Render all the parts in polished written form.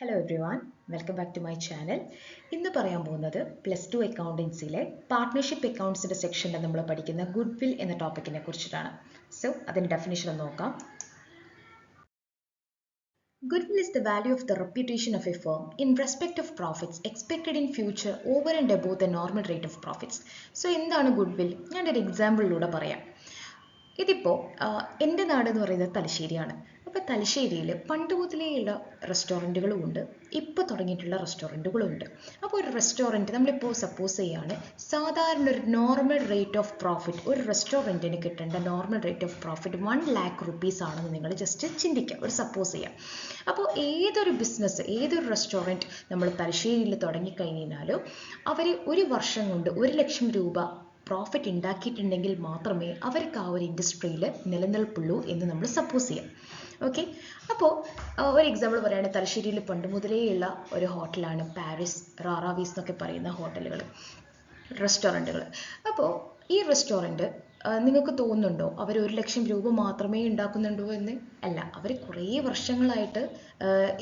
Hello everyone, welcome back to my channel. ഇന്ന് പറയാൻ പോകുന്നത് +2 അക്കൗണ്ടൻസിയിലെ പാർട്ട്ണർഷിപ്പ് അക്കൗണ്ട്സിൻ്റെ സെക്ഷനിൽ നമ്മൾ പഠിക്കുന്ന ഗുഡ് വിൽ എന്ന ടോപ്പിക്കിനെ കുറിച്ചിട്ടാണ്. സോ അതിൻ്റെ ഡെഫിനിഷൻ ഒന്ന് നോക്കാം. Goodwill is the value of the reputation of a firm in respect of profits expected in future over and above the normal rate of profits. So എന്താണ് goodwill? ഞാനൊരു എക്സാമ്പിളിലൂടെ പറയാം. ഇതിപ്പോൾ എൻ്റെ നാട് എന്ന് പറയുന്നത് തലശ്ശേരിയാണ്. അപ്പോൾ തലശ്ശേരിയിൽ പണ്ട് മുതലേയുള്ള റെസ്റ്റോറൻറ്റുകളും ഉണ്ട്, ഇപ്പോൾ തുടങ്ങിയിട്ടുള്ള റെസ്റ്റോറൻറ്റുകളും ഉണ്ട്. അപ്പോൾ ഒരു റെസ്റ്റോറൻറ്റ് നമ്മളിപ്പോൾ സപ്പോസ് ചെയ്യുകയാണ്, സാധാരണ ഒരു നോർമൽ റേറ്റ് ഓഫ് പ്രോഫിറ്റ് ഒരു റെസ്റ്റോറൻറ്റിന് കിട്ടേണ്ട normal rate of profit 1 lakh rupees ആണെന്ന് നിങ്ങൾ ജസ്റ്റ് ചിന്തിക്കുക, ഒരു സപ്പോസ് ചെയ്യാം. അപ്പോൾ ഏതൊരു ബിസിനസ്, ഏതൊരു റെസ്റ്റോറൻറ്റ് നമ്മൾ തലശ്ശേരിയിൽ തുടങ്ങിക്കഴിഞ്ഞാലും അവർ ഒരു വർഷം കൊണ്ട് 1 ലക്ഷം രൂപ പ്രോഫിറ്റ് ഉണ്ടാക്കിയിട്ടുണ്ടെങ്കിൽ മാത്രമേ അവർക്ക് ആ ഒരു ഇൻഡസ്ട്രിയിൽ നിലനിൽപ്പുള്ളൂ എന്ന് നമ്മൾ സപ്പോസ് ചെയ്യാം. ഓക്കെ, അപ്പോൾ ഒരു എക്സാമ്പിൾ പറയുകയാണെങ്കിൽ തലശ്ശേരിയിൽ പണ്ട് മുതലേയുള്ള ഒരു ഹോട്ടലാണ് പാരീസ്, റാറാവീസ് എന്നൊക്കെ പറയുന്ന ഹോട്ടലുകൾ, റെസ്റ്റോറൻറ്റുകൾ. അപ്പോൾ ഈ റെസ്റ്റോറൻറ്റ് നിങ്ങൾക്ക് തോന്നുന്നുണ്ടോ അവർ 1 ലക്ഷം രൂപ മാത്രമേ ഉണ്ടാക്കുന്നുണ്ടോ എന്ന്? അല്ല, അവർ കുറേ വർഷങ്ങളായിട്ട്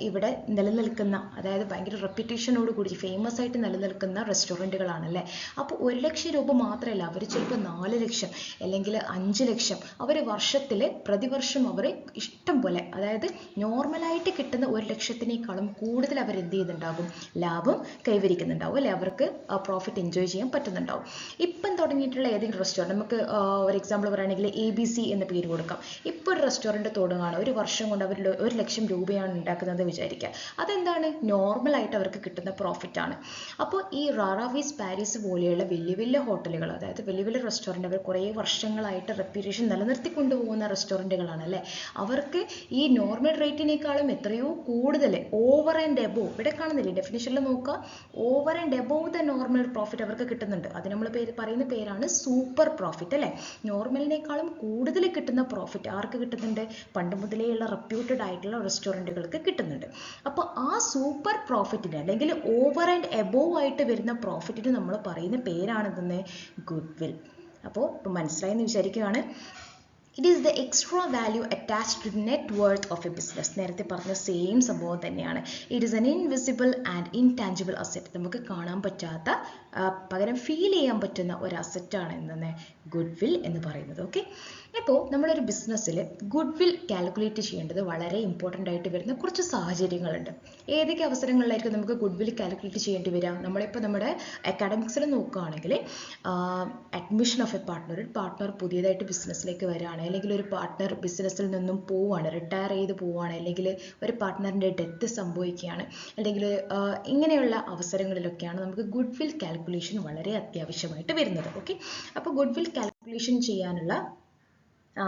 ഇവിടെ നിലനിൽക്കുന്ന, അതായത് ഭയങ്കര റെപ്യൂട്ടേഷനോട് കൂടി ഫേമസ് ആയിട്ട് നിലനിൽക്കുന്ന റെസ്റ്റോറൻറ്റുകളാണല്ലേ. അപ്പോൾ 1 ലക്ഷം രൂപ മാത്രമല്ല, അവർ ചിലപ്പോൾ 4 ലക്ഷം അല്ലെങ്കിൽ 5 ലക്ഷം അവർ വർഷത്തിൽ പ്രതിവർഷം അവർ ഇഷ്ടം പോലെ, അതായത് നോർമലായിട്ട് കിട്ടുന്ന 1 ലക്ഷത്തിനേക്കാളും കൂടുതൽ അവർ എന്ത് ചെയ്യുന്നുണ്ടാകും, ലാഭം കൈവരിക്കുന്നുണ്ടാവും അല്ലേ, അവർക്ക് പ്രോഫിറ്റ് എൻജോയ് ചെയ്യാൻ പറ്റുന്നുണ്ടാവും. ഇപ്പം തുടങ്ങിയിട്ടുള്ള ഏതെങ്കിലും റെസ്റ്റോറൻറ്റ്, നമുക്ക് ഒരു എക്സാമ്പിൾ പറയുകയാണെങ്കിൽ ABC എന്ന പേര് കൊടുക്കാം. ഇപ്പോൾ ഒരു റെസ്റ്റോറൻറ്റ് തുടങ്ങുകയാണ്, ഒരു വർഷം കൊണ്ട് അവർ 1 ലക്ഷം രൂപയാണ് ഉണ്ടാക്കുന്നത് വിചാരിക്കുക. അതെന്താണ്, നോർമലായിട്ട് അവർക്ക് കിട്ടുന്ന പ്രോഫിറ്റ് ആണ്. അപ്പോൾ ഈ റാറാവീസ്, പാരീസ് പോലെയുള്ള വലിയ വലിയ ഹോട്ടലുകൾ, അതായത് വലിയ വലിയ റെസ്റ്റോറൻറ്റ്, അവർ കുറേ വർഷങ്ങളായിട്ട് റെപ്യൂട്ടേഷൻ നിലനിർത്തിക്കൊണ്ടു പോകുന്ന റെസ്റ്റോറൻറ്റുകളാണ് അല്ലേ. അവർക്ക് ഈ നോർമൽ റേറ്റിനേക്കാളും എത്രയോ കൂടുതൽ ഓവർ ആൻഡ് എബോവ്, ഇവിടെ കാണുന്നില്ലേ ഡെഫിനിഷനിൽ നോക്കുക, over and above the normal profit അവർക്ക് കിട്ടുന്നുണ്ട്. അത് നമ്മൾ പറയുന്ന പേരാണ് സൂപ്പർ പ്രോഫിറ്റ് അല്ലേ. നോർമലിനേക്കാളും കൂടുതൽ കിട്ടുന്ന പ്രോഫിറ്റ് ആർക്ക് കിട്ടുന്നുണ്ട്? പണ്ട് മുതലേയുള്ള റെപ്യൂട്ടഡ് ആയിട്ടുള്ള റെസ്റ്റോറൻറ്റുകൾക്ക് കിട്ടുന്നുണ്ട്. അപ്പോൾ ആ സൂപ്പർ പ്രോഫിറ്റിന് അല്ലെങ്കിൽ ഓവർ ആൻഡ് എബോവ് ആയിട്ട് വരുന്ന പ്രോഫിറ്റിന് നമ്മൾ പറയുന്ന പേരാണെന്ന് ഗുഡ്വിൽ. അപ്പോൾ ഇപ്പോൾ മനസ്സിലായെന്ന് വിചാരിക്കുകയാണ്. It is the extra value attached to the net worth of a business. നേരത്തെ പറഞ്ഞ സെയിം സംഭവം തന്നെയാണ്. It is an invisible and intangible asset. നമുക്ക് കാണാൻ പറ്റാത്ത, പകരം ഫീൽ ചെയ്യാൻ പറ്റുന്ന ഒരു അസറ്റാണ് എന്തെന്ന് ഗുഡ്വിൽ എന്ന് പറയുന്നത്. ഓക്കെ, അപ്പോൾ നമ്മളൊരു ബിസിനസ്സിൽ ഗുഡ്വിൽ കാൽക്കുലേറ്റ് ചെയ്യേണ്ടത് വളരെ ഇമ്പോർട്ടൻ്റ് ആയിട്ട് വരുന്ന കുറച്ച് സാഹചര്യങ്ങളുണ്ട്. ഏതൊക്കെ അവസരങ്ങളിലായിരിക്കും നമുക്ക് ഗുഡ്വിൽ കാൽക്കുലേറ്റ് ചെയ്യേണ്ടി വരാം? നമ്മളിപ്പോൾ നമ്മുടെ അക്കാഡമിക്സിൽ നോക്കുകയാണെങ്കിൽ അഡ്മിഷൻ ഓഫ് എ പാർട്ട്ണർ, ഒരു പാർട്ട്ണർ പുതിയതായിട്ട് ബിസിനസ്സിലേക്ക് വരികയാണ്, അല്ലെങ്കിൽ ഒരു പാർട്ട്ണർ ബിസിനസ്സിൽ നിന്നും പോവുകയാണ്, റിട്ടയർ ചെയ്ത് പോവുകയാണ്, അല്ലെങ്കിൽ ഒരു പാർട്ട്ണറിൻ്റെ ഡെത്ത് സംഭവിക്കുകയാണ്, അല്ലെങ്കിൽ ഇങ്ങനെയുള്ള അവസരങ്ങളിലൊക്കെയാണ് നമുക്ക് ഗുഡ്വിൽ കാൽക്കുലേഷൻ വളരെ അത്യാവശ്യമായിട്ട് വരുന്നത്. ഓക്കെ, അപ്പോൾ ഗുഡ്വിൽ കാൽക്കുലേഷൻ ചെയ്യാനുള്ള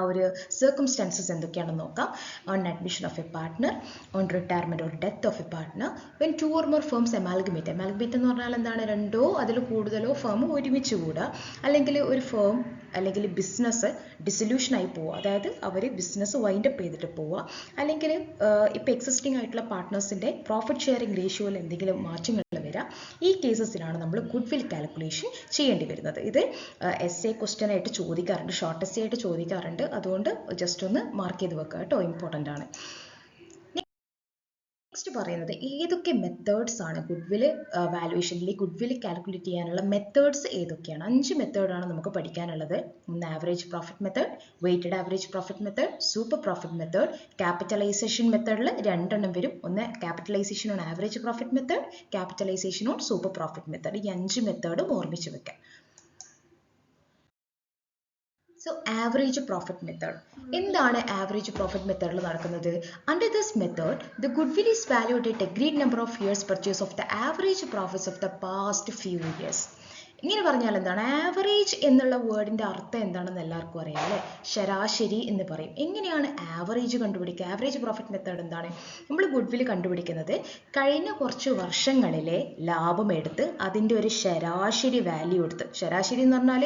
ഒരു സർക്കംസ്റ്റാൻസസ് എന്തൊക്കെയാണെന്ന് നോക്കാം. On admission of A partner, on retirement or death of A partner, when 2 or more firms amalgamate. Amalgamate എന്ന് പറഞ്ഞാൽ എന്താണ്? 2 അതിൽ കൂടുതലോ ഫേം ഒരുമിച്ച് കൂടുക, അല്ലെങ്കിൽ ഒരു ഫേം അല്ലെങ്കിൽ ബിസിനസ് ഡിസൊല്യൂഷനായി പോവുക, അതായത് അവർ ബിസിനസ് വൈൻഡപ്പ് ചെയ്തിട്ട് പോവുക, അല്ലെങ്കിൽ ഇപ്പോൾ എക്സിസ്റ്റിംഗ് ആയിട്ടുള്ള പാർട്ട്നേഴ്സിൻ്റെ പ്രോഫിറ്റ് ഷെയറിംഗ് റേഷ്യോയിൽ എന്തെങ്കിലും മാറ്റങ്ങൾ വരിക. ഈ കേസസിലാണ് നമ്മൾ ഗുഡ്വിൽ കാൽക്കുലേഷൻ ചെയ്യേണ്ടി വരുന്നത്. ഇത് essay ക്വസ്റ്റ്യൻ ആയിട്ട് ചോദിക്കാറുണ്ട്, ഷോർട്ട് essay ആയിട്ട് ചോദിക്കാറുണ്ട്. അതുകൊണ്ട് ജസ്റ്റ് ഒന്ന് മാർക്ക് ചെയ്ത് വെക്കുക കേട്ടോ, ഇമ്പോർട്ടൻ്റ് ആണ്. നെക്സ്റ്റ് പറയുന്നത് ഏതൊക്കെ മെത്തേഡ്സ് ആണ് ഗുഡ്വിൽ വാല്യുവേഷനിൽ ഗുഡ്വിൽ കാൽക്കുലേറ്റ് ചെയ്യാനുള്ള മെത്തേഡ്സ് ഏതൊക്കെയാണ്? 5 മെത്തേഡാണ് നമുക്ക് പഠിക്കാനുള്ളത്. ഒന്ന് average profit method, weighted average profit method, super profit method, capitalisation മെത്തേഡിൽ 2 എണ്ണം വരും. ഒന്ന് capitalisation on average profit method, capitalisation on super profit method. ഈ 5 മെത്തേഡും ഓർമ്മിച്ച് വെക്കാം. സോ ആവറേജ് പ്രോഫിറ്റ് മെത്തേഡ് എന്താണ്? ആവറേജ് പ്രോഫിറ്റ് മെത്തേഡിൽ നടക്കുന്നത്, under this method the goodwill is valued at agreed number of years purchase of the average profits of the past few years. ഇങ്ങനെ പറഞ്ഞാൽ എന്താണ്? ആവറേജ് എന്നുള്ള വേർഡിൻ്റെ അർത്ഥം എന്താണെന്ന് എല്ലാവർക്കും അറിയാം അല്ലേ, ശരാശരി എന്ന് പറയും. എങ്ങനെയാണ് ആവറേജ് കണ്ടുപിടിക്കുക? ആവറേജ് പ്രോഫിറ്റ് മെത്തേഡ് എന്താണ്? നമ്മൾ ഗുഡ്വിൽ കണ്ടുപിടിക്കുന്നത് കഴിഞ്ഞ കുറച്ച് വർഷങ്ങളിലെ ലാഭം എടുത്ത് അതിൻ്റെ ഒരു ശരാശരി വാല്യൂ എടുത്ത്, ശരാശരി എന്ന് പറഞ്ഞാൽ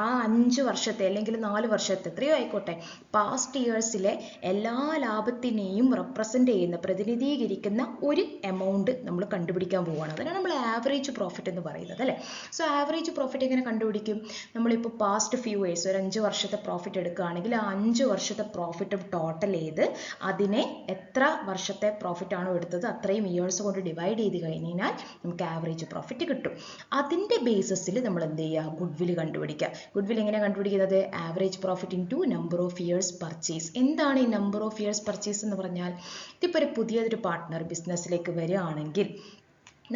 ആ 5 വർഷത്തെ അല്ലെങ്കിൽ 4 വർഷത്തെ എത്രയോ ആയിക്കോട്ടെ, പാസ്റ്റ് ഇയേഴ്സിലെ എല്ലാ ലാഭത്തിനെയും റെപ്രസെൻ്റ് ചെയ്യുന്ന, പ്രതിനിധീകരിക്കുന്ന ഒരു എമൗണ്ട് നമ്മൾ കണ്ടുപിടിക്കാൻ പോവുകയാണ്. അതിനാണ് നമ്മൾ ആവറേജ് പ്രോഫിറ്റ് എന്ന് പറയുന്നത് അല്ലേ. സോ സോ ആവറേജ് പ്രോഫിറ്റ് എങ്ങനെ കണ്ടുപിടിക്കും? നമ്മളിപ്പോൾ പാസ്റ്റ് ഫ്യൂ ഇയേഴ്സ് ഒരു 5 വർഷത്തെ പ്രോഫിറ്റ് എടുക്കുകയാണെങ്കിൽ ആ 5 വർഷത്തെ പ്രോഫിറ്റ് ടോട്ടൽ ചെയ്ത് അതിനെ എത്ര വർഷത്തെ പ്രോഫിറ്റ് ആണോ എടുത്തത് അത്രയും ഇയേഴ്സ് കൊണ്ട് ഡിവൈഡ് ചെയ്ത് കഴിഞ്ഞാൽ നമുക്ക് ആവറേജ് പ്രോഫിറ്റ് കിട്ടും. അതിൻ്റെ ബേസിസിൽ നമ്മൾ എന്ത് ചെയ്യുക? ഗുഡ്വിൽ കണ്ടുപിടിക്കുക. ഗുഡ്വിൽ എങ്ങനെ കണ്ടുപിടിക്കുന്നത്? Average profit into number of years purchase. എന്താണ് ഈ നമ്പർ ഓഫ് ഇയേഴ്സ് പർച്ചേസ് എന്ന് പറഞ്ഞാൽ? ഇതിപ്പോൾ ഒരു പുതിയൊരു പാർട്ട്ണർ ബിസിനസ്സിലേക്ക് വരികയാണെങ്കിൽ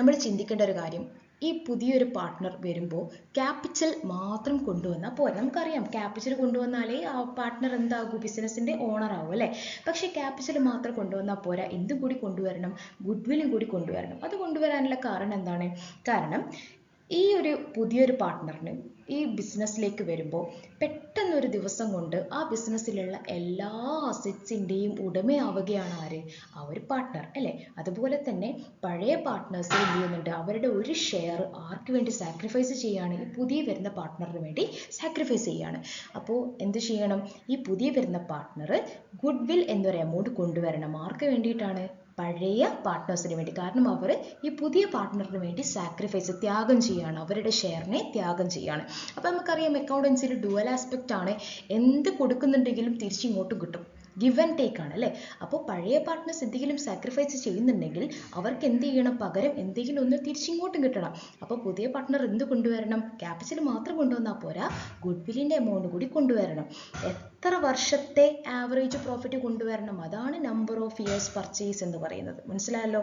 നമ്മൾ ചിന്തിക്കേണ്ട ഒരു കാര്യം, ഈ പുതിയൊരു പാർട്ട്ണർ വരുമ്പോൾ ക്യാപിറ്റൽ മാത്രം കൊണ്ടുവന്നാൽ പോരാ. നമുക്കറിയാം ക്യാപിറ്റൽ കൊണ്ടുവന്നാലേ ആ പാർട്ട്ണർ എന്താകും? ബിസിനസ്സിൻ്റെ ഓണർ ആവും അല്ലേ? പക്ഷേ ക്യാപിറ്റൽ മാത്രം കൊണ്ടുവന്നാൽ പോരാ, എന്തും കൂടി കൊണ്ടുവരണം? ഗുഡ്വില്ലും കൂടി കൊണ്ടുവരണം. അത് കൊണ്ടുവരാനുള്ള കാരണം എന്താണ്? കാരണം ഈ ഒരു പുതിയൊരു പാർട്ട്ണറിന് ഈ ബിസിനസ്സിലേക്ക് വരുമ്പോൾ പെട്ടെന്നൊരു ദിവസം കൊണ്ട് ആ ബിസിനസ്സിലുള്ള എല്ലാ അസറ്റ്സിൻ്റെയും ഉടമയാവുകയാണ് ആര്? ആ ഒരു പാർട്ട്ണർ അല്ലേ? അതുപോലെ തന്നെ പഴയ പാർട്ട്നേഴ്സ് എന്ത് ചെയ്യുന്നുണ്ട്? അവരുടെ ഒരു ഷെയർ ആർക്ക് വേണ്ടി സാക്രിഫൈസ് ചെയ്യുകയാണ്? ഈ പുതിയ വരുന്ന പാർട്ട്ണറിന് വേണ്ടി സാക്രിഫൈസ് ചെയ്യുകയാണ്. അപ്പോൾ എന്ത് ചെയ്യണം? ഈ പുതിയ വരുന്ന പാർട്ട്ണർ ഗുഡ്വിൽ എന്നൊരു എമൗണ്ട് കൊണ്ടുവരണം. ആർക്ക് വേണ്ടിയിട്ടാണ്? പഴയ പാർട്ട്നേഴ്സിന് വേണ്ടി. കാരണം അവർ ഈ പുതിയ പാർട്ട്ണറിന് വേണ്ടി സാക്രിഫൈസ് ത്യാഗം ചെയ്യുകയാണ്, അവരുടെ ഷെയറിനെ ത്യാഗം ചെയ്യുകയാണ്. അപ്പോൾ നമുക്കറിയാം അക്കൗണ്ടൻസിൽ ഡുവൽ ആസ്പെക്റ്റ് ആണ്. എന്ത് കൊടുക്കുന്നുണ്ടെങ്കിലും തിരിച്ചിങ്ങോട്ടും കിട്ടും. ഗിവ് ആൻഡ് ടേക്ക് ആണ് അല്ലേ? അപ്പോൾ പഴയ പാർട്ട്നേഴ്സ് എന്തെങ്കിലും സാക്രിഫൈസ് ചെയ്യുന്നുണ്ടെങ്കിൽ അവർക്ക് എന്ത് ചെയ്യണം? പകരം എന്തെങ്കിലും ഒന്ന് തിരിച്ചിങ്ങോട്ടും കിട്ടണം. അപ്പോൾ പുതിയ പാർട്ട്ണർ എന്ത് കൊണ്ടുവരണം? ക്യാപിറ്റൽ മാത്രം കൊണ്ടുവന്നാൽ പോരാ, ഗുഡ്വില്ലിൻ്റെ എമൗണ്ട് കൂടി കൊണ്ടുവരണം. എത്ര വർഷത്തെ ആവറേജ് പ്രോഫിറ്റ് കൊണ്ടുവരണം? അതാണ് നമ്പർ ഓഫ് ഇയേഴ്സ് പർച്ചേസ് എന്ന് പറയുന്നത്. മനസ്സിലായല്ലോ?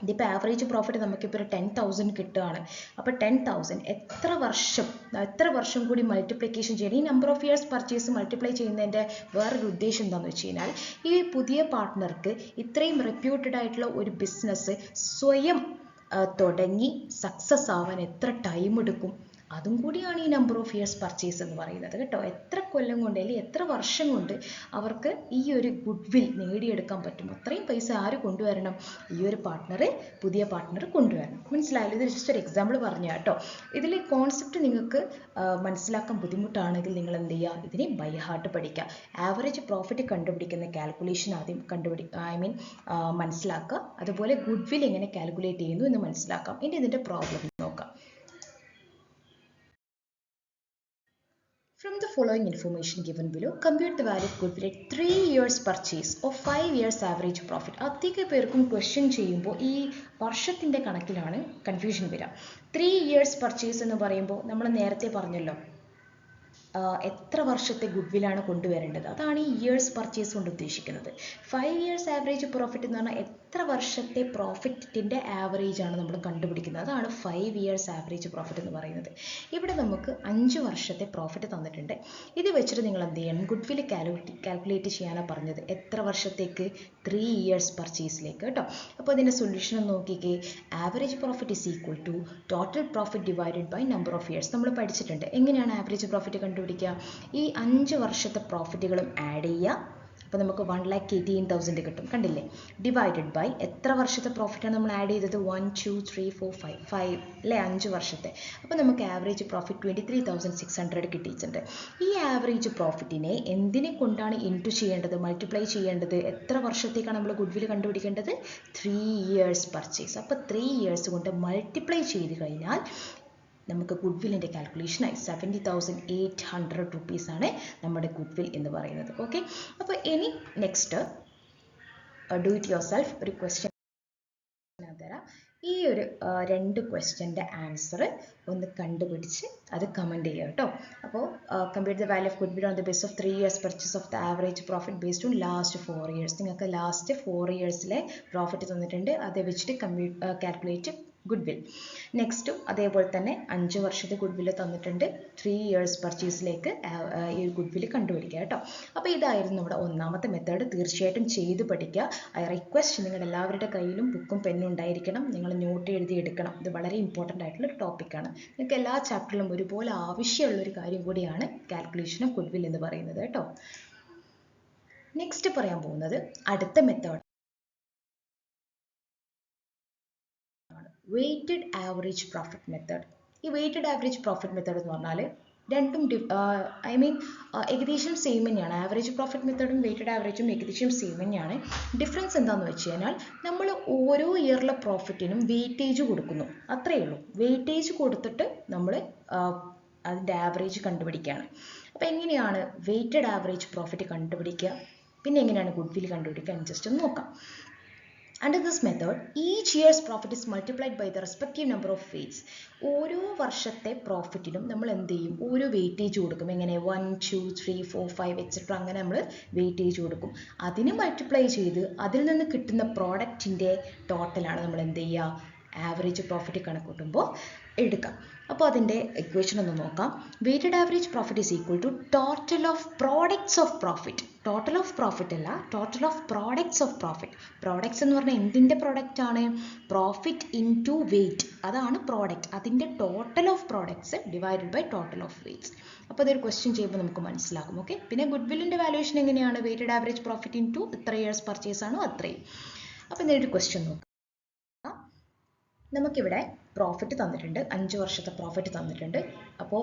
ഇതിപ്പോൾ ആവറേജ് പ്രോഫിറ്റ് നമുക്കിപ്പോൾ ഒരു 10,000 കിട്ടുകയാണ്. അപ്പോൾ 10,000 എത്ര വർഷം കൂടി മൾട്ടിപ്ലിക്കേഷൻ ചെയ്യണം? ഈ number of years purchase multiply ചെയ്യുന്നതിൻ്റെ വേറൊരു ഉദ്ദേശം എന്താണെന്ന് വെച്ച് കഴിഞ്ഞാൽ ഈ പുതിയ പാർട്ട്ണർക്ക് ഇത്രയും റെപ്യൂട്ടഡ് ആയിട്ടുള്ള ഒരു ബിസിനസ് സ്വയം തുടങ്ങി സക്സസ് ആവാൻ എത്ര ടൈം എടുക്കും? അതും കൂടിയാണ് ഈ നമ്പർ ഓഫ് ഇയേഴ്സ് പർച്ചേസ് എന്ന് പറയുന്നത് കേട്ടോ. എത്ര കൊല്ലം കൊണ്ട് അല്ലെങ്കിൽ എത്ര വർഷം കൊണ്ട് അവർക്ക് ഈ ഒരു ഗുഡ്വിൽ നേടിയെടുക്കാൻ പറ്റും? അത്രയും പൈസ ആര് കൊണ്ടുവരണം? ഈ ഒരു പുതിയ പാർട്ട്ണർ കൊണ്ടുവരണം. മനസ്സിലായല്ലോ? ഇത് ജസ്റ്റ് ഒരു എക്സാമ്പിൾ പറഞ്ഞു കേട്ടോ. ഇതിൽ കോൺസെപ്റ്റ് നിങ്ങൾക്ക് മനസ്സിലാക്കാൻ ബുദ്ധിമുട്ടാണെങ്കിൽ നിങ്ങൾ എന്ത് ചെയ്യുക? ഇതിനെ ബൈ ഹാർട്ട് പഠിക്കുക. ആവറേജ് പ്രോഫിറ്റ് കണ്ടുപിടിക്കുന്ന കാൽക്കുലേഷൻ ആദ്യം മനസ്സിലാക്കുക. അതുപോലെ ഗുഡ്വിൽ എങ്ങനെ കാൽക്കുലേറ്റ് ചെയ്യുന്നു എന്ന് മനസ്സിലാക്കാം. ഇനി ഇതിൻ്റെ പ്രോബ്ലം നോക്കാം. From the following information given below, compute the value of goodwill at 3 years purchase or 5 years average profit. അധിക പേർക്കും ക്വസ്റ്റ്യൻ ചെയ്യുമ്പോൾ ഈ വർഷത്തിൻ്റെ കണക്കിലാണ് കൺഫ്യൂഷൻ വരിക. 3 years purchase എന്ന് പറയുമ്പോൾ നമ്മൾ നേരത്തെ പറഞ്ഞല്ലോ എത്ര വർഷത്തെ ഗുഡ്വില്ലാണ് കൊണ്ടുവരേണ്ടത്, അതാണ് ഈ ഇയേഴ്സ് പർച്ചേസ് കൊണ്ട് ഉദ്ദേശിക്കുന്നത്. 5 ഇയേഴ്സ് ആവറേജ് പ്രോഫിറ്റ് എന്ന് പറഞ്ഞാൽ എത്ര വർഷത്തെ പ്രോഫിറ്റിൻ്റെ ആവറേജ് ആണ് നമ്മൾ കണ്ടുപിടിക്കുന്നത്, അതാണ് 5 ഇയേഴ്സ് ആവറേജ് പ്രോഫിറ്റ് എന്ന് പറയുന്നത്. ഇവിടെ നമുക്ക് 5 വർഷത്തെ പ്രോഫിറ്റ് തന്നിട്ടുണ്ട്. ഇത് വെച്ചിട്ട് നിങ്ങൾ എന്ത് ചെയ്യണം? ഗുഡ്വിൽ കാൽക്കുലേറ്റ് ചെയ്യാനാണ് പറഞ്ഞത്. എത്ര വർഷത്തേക്ക്? 3 ഇയേഴ്സ് പർച്ചേസിലേക്ക് കേട്ടോ. അപ്പോൾ ഇതിൻ്റെ സൊല്യൂഷൻ നോക്കിക്കേ. Average profit is equal to total profit divided by number of years. നമ്മൾ പഠിച്ചിട്ടുണ്ട് എങ്ങനെയാണ് ആവറേജ് പ്രോഫിറ്റ് കണ്ടുപിടിക്കുക. ഈ 5 വർഷത്തെ പ്രോഫിറ്റുകളും ആഡ് ചെയ്യുക. അപ്പോൾ നമുക്ക് 1,18,000 കിട്ടും. കണ്ടില്ലേ? ഡിവൈഡഡ് ബൈ എത്ര വർഷത്തെ പ്രോഫിറ്റാണ് നമ്മൾ ആഡ് ചെയ്തത്? 1 2 3 4 5 അല്ലേ? 5 വർഷത്തെ. അപ്പോൾ നമുക്ക് ആവറേജ് പ്രോഫിറ്റ് 23,600 കിട്ടിയിട്ടുണ്ട്. ഈ ആവറേജ് പ്രോഫിറ്റിനെ എന്തിനെ കൊണ്ടാണ് ഇൻറ്റു ചെയ്യേണ്ടത്? മൾട്ടിപ്ലൈ ചെയ്യേണ്ടത്? എത്ര വർഷത്തേക്കാണ് നമ്മൾ ഗുഡ്വിൽ കണ്ടുപിടിക്കേണ്ടത്? 3 ഇയേഴ്സ് പർച്ചേസ്. അപ്പോൾ 3 ഇയേഴ്സ് കൊണ്ട് മൾട്ടിപ്ലൈ ചെയ്ത് കഴിഞ്ഞാൽ നമുക്ക് ഗുഡ്വില്ലിൻ്റെ കാൽക്കുലേഷനായി 70,800 റുപ്പീസാണ് നമ്മുടെ ഗുഡ്വിൽ എന്ന് പറയുന്നത്. ഓക്കെ, അപ്പോൾ ഇനി next do it your self ഒരു ക്വസ്റ്റ്യൻ തരാം. ഈ ഒരു 2 ക്വസ്റ്റ്യൻ്റെ ആൻസർ ഒന്ന് കണ്ടുപിടിച്ച് അത് കമൻറ്റ് ചെയ്യുക കേട്ടോ. അപ്പോൾ compute the value of goodwill on the base of 3 years purchase of the average profit based on last 4 years. നിങ്ങൾക്ക് ലാസ്റ്റ് 4 ഇയേഴ്സിലെ പ്രോഫിറ്റ് തന്നിട്ടുണ്ട്, അത് വെച്ചിട്ട് കാൽക്കുലേറ്റ് ഗുഡ്വിൽ. നെക്സ്റ്റും അതേപോലെ തന്നെ 5 വർഷത്തെ ഗുഡ്വിൽ തന്നിട്ടുണ്ട്. 3 ഇയേഴ്സ് പർച്ചേസിലേക്ക് ഈ ഗുഡ്വിൽ കണ്ടുപിടിക്കുക കേട്ടോ. അപ്പോൾ ഇതായിരുന്നു നമ്മുടെ ഒന്നാമത്തെ മെത്തേഡ്. തീർച്ചയായിട്ടും ചെയ്ത് പഠിക്കുക. ഐ റിക്വസ്റ്റ് നിങ്ങളുടെ എല്ലാവരുടെ കയ്യിലും ബുക്കും പെന്നും ഉണ്ടായിരിക്കണം. നിങ്ങൾ നോട്ട് എഴുതി എടുക്കണം. ഇത് വളരെ ഇമ്പോർട്ടൻ്റ് ആയിട്ടുള്ളൊരു ടോപ്പിക്കാണ്. നിങ്ങൾക്ക് എല്ലാ ചാപ്റ്ററിലും ഒരുപോലെ ആവശ്യമുള്ളൊരു കാര്യം കൂടിയാണ് കാൽക്കുലേഷൻ ഓഫ് ഗുഡ്വിൽ എന്ന് പറയുന്നത് കേട്ടോ. നെക്സ്റ്റ് പറയാൻ പോകുന്നത് അടുത്ത method weighted average profit method. ഈ വെയ്റ്റഡ് ആവറേജ് പ്രോഫിറ്റ് മെത്തേഡ് എന്ന് പറഞ്ഞാൽ രണ്ടും ഏകദേശം സെയിം തന്നെയാണ്. ആവറേജ് പ്രോഫിറ്റ് മെത്തേഡും വെയ്റ്റഡ് ആവറേജും ഏകദേശം സെയിം തന്നെയാണ്. ഡിഫറൻസ് എന്താണെന്ന് വെച്ച് കഴിഞ്ഞാൽ നമ്മൾ ഓരോ ഇയറിലെ പ്രോഫിറ്റിനും വെയിറ്റേജ് കൊടുക്കുന്നു, അത്രയേ ഉള്ളൂ. വെയിറ്റേജ് കൊടുത്തിട്ട് നമ്മൾ അതിൻ്റെ ആവറേജ് കണ്ടുപിടിക്കുകയാണ്. അപ്പോൾ എങ്ങനെയാണ് വെയ്റ്റഡ് ആവറേജ് പ്രോഫിറ്റ് കണ്ടുപിടിക്കുക, പിന്നെ എങ്ങനെയാണ് ഗുഡ് വിൽ കണ്ടുപിടിക്കുക എന്ന് ജസ്റ്റ് ഒന്ന് നോക്കാം. Under this method, each year's profit is multiplied by the respective number of weights. ഓരോ വർഷത്തെ പ്രോഫിറ്റിനും നമ്മൾ എന്ത് ചെയ്യും, ഓരോ വെയിറ്റേജ് കൊടുക്കും. എങ്ങനെ 1, 2, 3, 4, 5 എക്സെട്ര അങ്ങനെ നമ്മൾ വെയിറ്റേജ് കൊടുക്കും. അതിന് മൾട്ടിപ്ലൈ ചെയ്ത് അതിൽ നിന്ന് കിട്ടുന്ന പ്രോഡക്റ്റിൻ്റെ ടോട്ടലാണ് നമ്മൾ എന്ത് ചെയ്യുക, ആവറേജ് പ്രോഫിറ്റ് കണക്കൂട്ടുമ്പോൾ എടുക്കാം. അപ്പോൾ അതിൻ്റെ ഇക്വേഷൻ ഒന്ന് നോക്കാം. Weighted average profit is equal to total of products of profit. Total of profit അല്ല, total of products of profit. Products എന്ന് പറഞ്ഞാൽ എന്തിൻ്റെ പ്രോഡക്റ്റ് ആണ്, പ്രോഫിറ്റ് ഇൻ ടു വെയ്റ്റ്, അതാണ് പ്രോഡക്റ്റ്. അതിൻ്റെ total of products divided by total of weights. അപ്പോൾ അതൊരു question ചെയ്യുമ്പോൾ നമുക്ക് മനസ്സിലാകും. ഓക്കെ, പിന്നെ ഗുഡ് വില്ലിൻ്റെ വാല്യൂഷൻ എങ്ങനെയാണ്, weighted average profit into ഇത്ര ഇയേഴ്സ് പർച്ചേസ് ആണോ അത്രയും. അപ്പോൾ ഇതിനൊരു ക്വസ്റ്റ്യൻ നോക്കാം. നമുക്കിവിടെ പ്രോഫിറ്റ് തന്നിട്ടുണ്ട്, 5 വർഷത്തെ പ്രോഫിറ്റ് തന്നിട്ടുണ്ട്. അപ്പോൾ